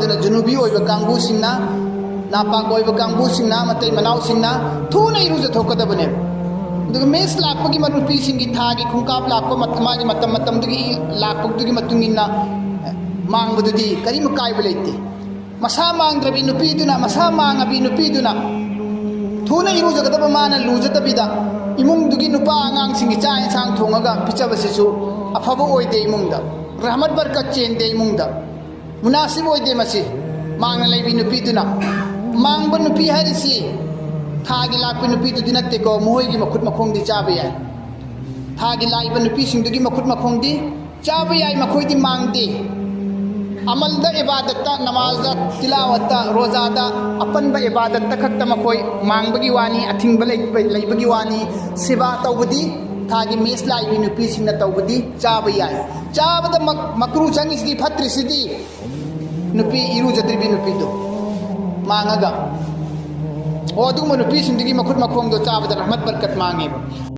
ꯑꯗꯨꯅ ꯖꯨꯅꯨꯕꯤ ꯑꯣꯏꯕ ꯀꯥꯡꯕꯨꯁꯤꯡꯅ नापाक कांगूसिंगना मतै मनाउसिंगना थूना इरुजथोकदबने अदुगा मेस लाकपगी मनुपीसिंगी थागी खुंकाप लाकप मागी मतम मतमदुगी लाकपदुगी मतुंगिना मांगबदुदी करीम कायब लेते मसा मांगद्रबी नुपीदुना मसा मांगबी नुपीदुना थूना इरुजगदब माना लुजदबिदा इमुंगदुगी नुपा आंगांसिंगी चा इंसांग थोंगागा पिचबसिसु अफबो ओइदे इमुंगदा रहमत बरकत चेंदे इमुंगदा मुनासिब ओइदे मसी मांगना लेबी नुपीदुना मांगब नुपी है थागी लाप नुपी नत्तेको मोहगी मखुद मखोंदी चाब याय थागी लाइब नुपी मखुद मखोंदी चाब याय मखोदी मांगदे अमलदा इबादत नमाज तिलावत रोजादा अपनब इबादत खक्त मखोय मांगबगी वानी अथिंग लेबगी वानी सेवा तौबदी थागी मेस लाइबी नुपी सिंग तौबदी चाब याय चाबद मकरू चंगिसदी फत्रिसिदी नुपी इरुजद्रिबी नुपीदो मांगगा ओ अदुम नुपी सिंदगी मखुद मखोंदो चाबद रहमत बरकत मांगे।